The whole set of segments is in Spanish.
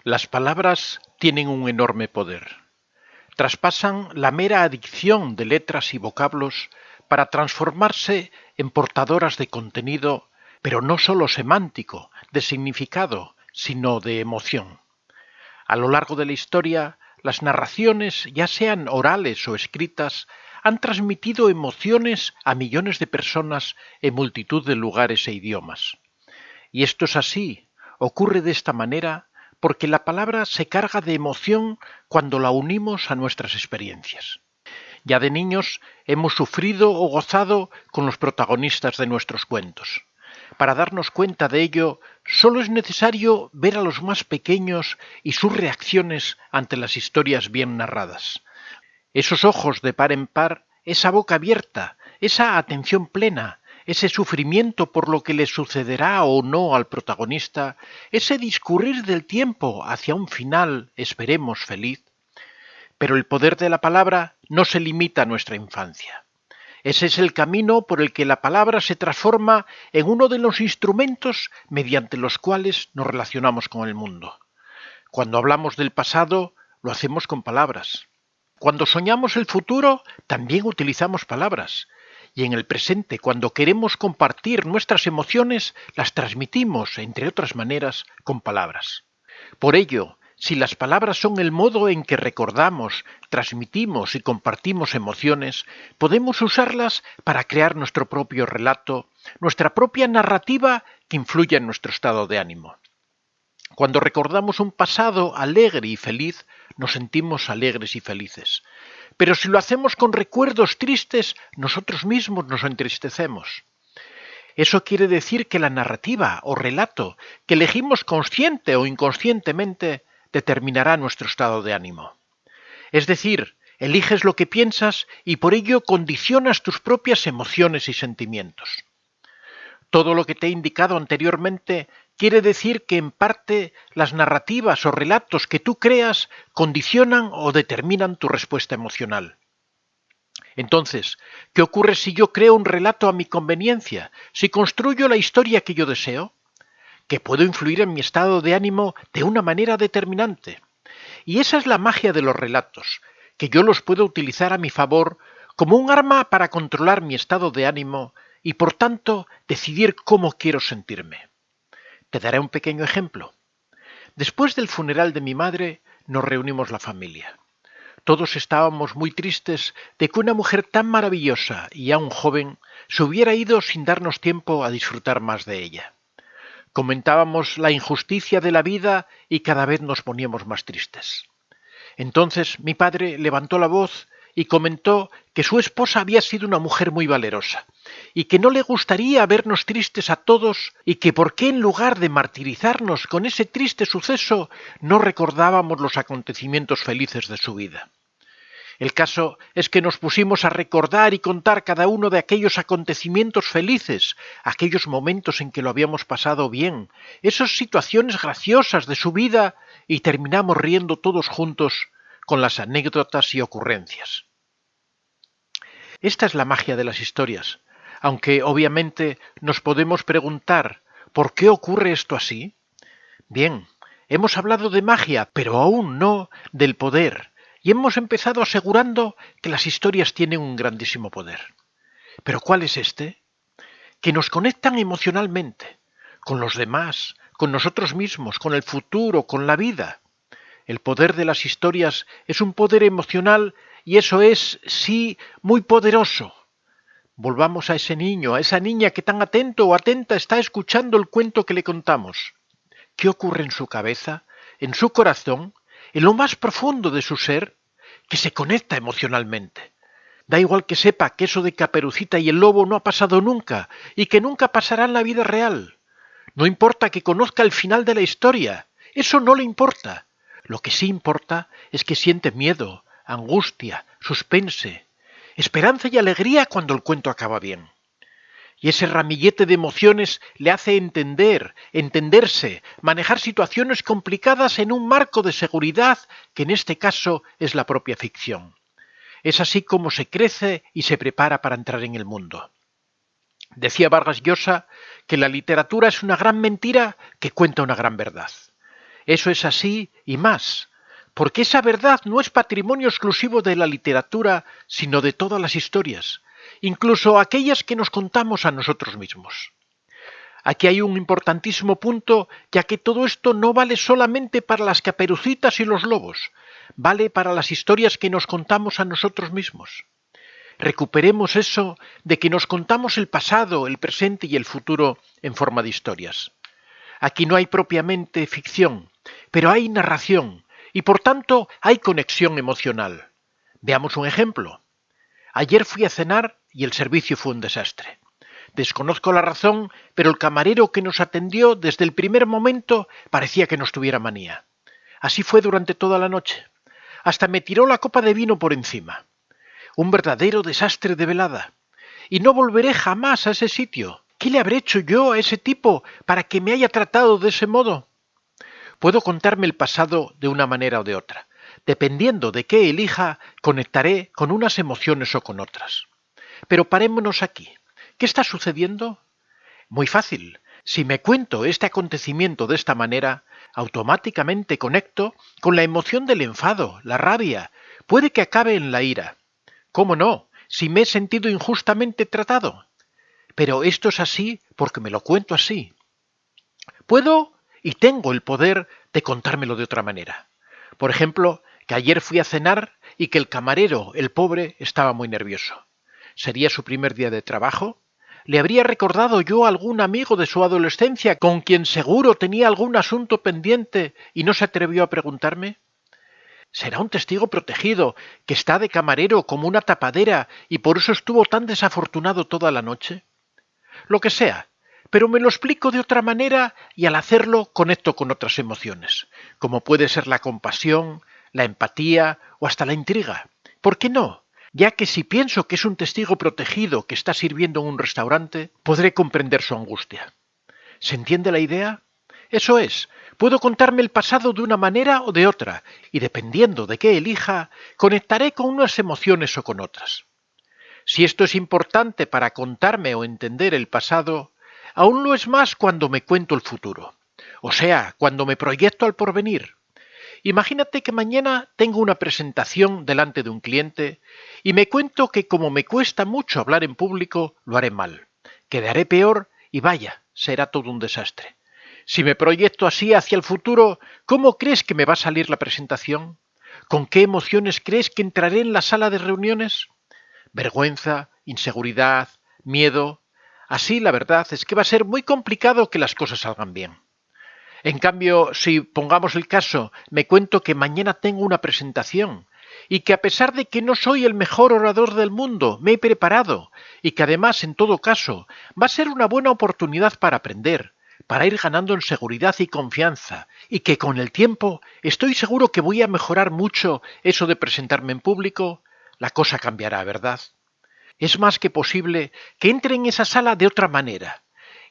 Las palabras tienen un enorme poder. Traspasan la mera adicción de letras y vocablos para transformarse en portadoras de contenido, pero no solo semántico, de significado, sino de emoción. A lo largo de la historia, las narraciones, ya sean orales o escritas, han transmitido emociones a millones de personas en multitud de lugares e idiomas. Y esto es así, ocurre de esta manera, porque la palabra se carga de emoción cuando la unimos a nuestras experiencias. Ya de niños hemos sufrido o gozado con los protagonistas de nuestros cuentos. Para darnos cuenta de ello, solo es necesario ver a los más pequeños y sus reacciones ante las historias bien narradas. Esos ojos de par en par, esa boca abierta, esa atención plena, ese sufrimiento por lo que le sucederá o no al protagonista, ese discurrir del tiempo hacia un final, esperemos, feliz. Pero el poder de la palabra no se limita a nuestra infancia. Ese es el camino por el que la palabra se transforma en uno de los instrumentos mediante los cuales nos relacionamos con el mundo. Cuando hablamos del pasado, lo hacemos con palabras. Cuando soñamos el futuro, también utilizamos palabras. Y en el presente, cuando queremos compartir nuestras emociones, las transmitimos, entre otras maneras, con palabras. Por ello, si las palabras son el modo en que recordamos, transmitimos y compartimos emociones, podemos usarlas para crear nuestro propio relato, nuestra propia narrativa que influya en nuestro estado de ánimo. Cuando recordamos un pasado alegre y feliz, nos sentimos alegres y felices. Pero si lo hacemos con recuerdos tristes, nosotros mismos nos entristecemos. Eso quiere decir que la narrativa o relato que elegimos consciente o inconscientemente determinará nuestro estado de ánimo. Es decir, eliges lo que piensas y por ello condicionas tus propias emociones y sentimientos. Todo lo que te he indicado anteriormente quiere decir que en parte las narrativas o relatos que tú creas condicionan o determinan tu respuesta emocional. Entonces, ¿qué ocurre si yo creo un relato a mi conveniencia? Si construyo la historia que yo deseo, que puedo influir en mi estado de ánimo de una manera determinante. Y esa es la magia de los relatos, que yo los puedo utilizar a mi favor como un arma para controlar mi estado de ánimo y por tanto decidir cómo quiero sentirme. Te daré un pequeño ejemplo. Después del funeral de mi madre, nos reunimos la familia. Todos estábamos muy tristes de que una mujer tan maravillosa y aún joven se hubiera ido sin darnos tiempo a disfrutar más de ella. Comentábamos la injusticia de la vida y cada vez nos poníamos más tristes. Entonces mi padre levantó la voz y comentó que su esposa había sido una mujer muy valerosa y que no le gustaría vernos tristes a todos y que por qué en lugar de martirizarnos con ese triste suceso no recordábamos los acontecimientos felices de su vida. El caso es que nos pusimos a recordar y contar cada uno de aquellos acontecimientos felices, aquellos momentos en que lo habíamos pasado bien, esas situaciones graciosas de su vida y terminamos riendo todos juntos con las anécdotas y ocurrencias. Esta es la magia de las historias, aunque obviamente nos podemos preguntar ¿por qué ocurre esto así? Bien, hemos hablado de magia, pero aún no del poder. Y hemos empezado asegurando que las historias tienen un grandísimo poder. ¿Pero cuál es este? Que nos conectan emocionalmente, con los demás, con nosotros mismos, con el futuro, con la vida. El poder de las historias es un poder emocional y eso es, sí, muy poderoso. Volvamos a ese niño, a esa niña que tan atento o atenta está escuchando el cuento que le contamos. ¿Qué ocurre en su cabeza, en su corazón, en lo más profundo de su ser, que se conecta emocionalmente? Da igual que sepa que eso de Caperucita y el lobo no ha pasado nunca y que nunca pasará en la vida real. No importa que conozca el final de la historia, eso no le importa. Lo que sí importa es que siente miedo, angustia, suspense, esperanza y alegría cuando el cuento acaba bien. Y ese ramillete de emociones le hace entender, entenderse, manejar situaciones complicadas en un marco de seguridad que en este caso es la propia ficción. Es así como se crece y se prepara para entrar en el mundo. Decía Vargas Llosa que la literatura es una gran mentira que cuenta una gran verdad. Eso es así y más, porque esa verdad no es patrimonio exclusivo de la literatura, sino de todas las historias, incluso aquellas que nos contamos a nosotros mismos. Aquí hay un importantísimo punto, ya que todo esto no vale solamente para las caperucitas y los lobos, vale para las historias que nos contamos a nosotros mismos. Recuperemos eso de que nos contamos el pasado, el presente y el futuro en forma de historias. Aquí no hay propiamente ficción, pero hay narración y por tanto hay conexión emocional. Veamos un ejemplo. Ayer fui a cenar y el servicio fue un desastre. Desconozco la razón, pero el camarero que nos atendió desde el primer momento parecía que nos tuviera manía. Así fue durante toda la noche. Hasta me tiró la copa de vino por encima. Un verdadero desastre de velada. Y no volveré jamás a ese sitio. ¿Qué le habré hecho yo a ese tipo para que me haya tratado de ese modo? Puedo contarme el pasado de una manera o de otra. Dependiendo de qué elija, conectaré con unas emociones o con otras. Pero parémonos aquí. ¿Qué está sucediendo? Muy fácil. Si me cuento este acontecimiento de esta manera, automáticamente conecto con la emoción del enfado, la rabia. Puede que acabe en la ira. ¿Cómo no? Si me he sentido injustamente tratado. Pero esto es así porque me lo cuento así. Puedo y tengo el poder de contármelo de otra manera. Por ejemplo, que ayer fui a cenar y que el camarero, el pobre, estaba muy nervioso. ¿Sería su primer día de trabajo? ¿Le habría recordado yo a algún amigo de su adolescencia con quien seguro tenía algún asunto pendiente y no se atrevió a preguntarme? ¿Será un testigo protegido que está de camarero como una tapadera y por eso estuvo tan desafortunado toda la noche? Lo que sea, pero me lo explico de otra manera y al hacerlo conecto con otras emociones, como puede ser la compasión, la empatía o hasta la intriga. ¿Por qué no? Ya que si pienso que es un testigo protegido que está sirviendo en un restaurante, podré comprender su angustia. ¿Se entiende la idea? Eso es, puedo contarme el pasado de una manera o de otra, y dependiendo de qué elija, conectaré con unas emociones o con otras. Si esto es importante para contarme o entender el pasado, aún lo es más cuando me cuento el futuro, o sea, cuando me proyecto al porvenir. Imagínate que mañana tengo una presentación delante de un cliente y me cuento que como me cuesta mucho hablar en público, lo haré mal. Quedaré peor y vaya, será todo un desastre. Si me proyecto así hacia el futuro, ¿cómo crees que me va a salir la presentación? ¿Con qué emociones crees que entraré en la sala de reuniones? Vergüenza, inseguridad, miedo. Así la verdad es que va a ser muy complicado que las cosas salgan bien. En cambio, si pongamos el caso, me cuento que mañana tengo una presentación y que a pesar de que no soy el mejor orador del mundo, me he preparado y que además, en todo caso, va a ser una buena oportunidad para aprender, para ir ganando en seguridad y confianza y que con el tiempo estoy seguro que voy a mejorar mucho eso de presentarme en público, la cosa cambiará, ¿verdad? Es más que posible que entre en esa sala de otra manera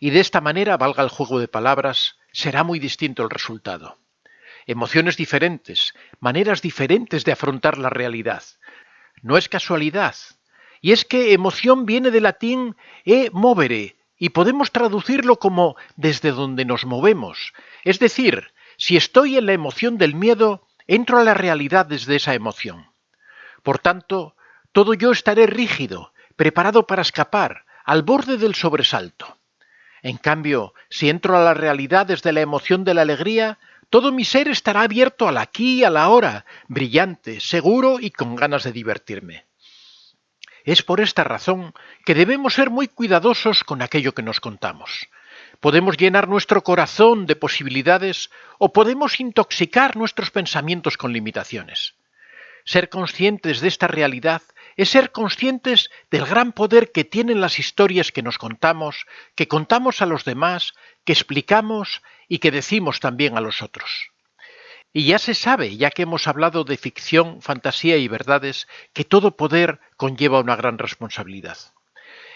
y de esta manera, valga el juego de palabras, será muy distinto el resultado. Emociones diferentes, maneras diferentes de afrontar la realidad. No es casualidad. Y es que emoción viene del latín e movere, y podemos traducirlo como desde donde nos movemos. Es decir, si estoy en la emoción del miedo, entro a la realidad desde esa emoción. Por tanto, todo yo estaré rígido, preparado para escapar, al borde del sobresalto. En cambio, si entro a la realidad desde la emoción de la alegría, todo mi ser estará abierto al aquí y a la ahora, brillante, seguro y con ganas de divertirme. Es por esta razón que debemos ser muy cuidadosos con aquello que nos contamos. Podemos llenar nuestro corazón de posibilidades o podemos intoxicar nuestros pensamientos con limitaciones. Ser conscientes de esta realidad es ser conscientes del gran poder que tienen las historias que nos contamos, que contamos a los demás, que explicamos y que decimos también a los otros. Y ya se sabe, ya que hemos hablado de ficción, fantasía y verdades, que todo poder conlleva una gran responsabilidad.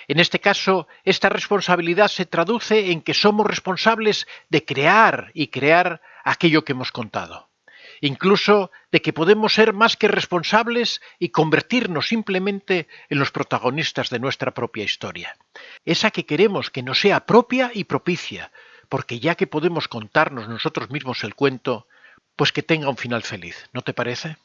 En este caso, esta responsabilidad se traduce en que somos responsables de crear y crear aquello que hemos contado. Incluso de que podemos ser más que responsables y convertirnos simplemente en los protagonistas de nuestra propia historia. Esa que queremos que nos sea propia y propicia, porque ya que podemos contarnos nosotros mismos el cuento, pues que tenga un final feliz, ¿no te parece?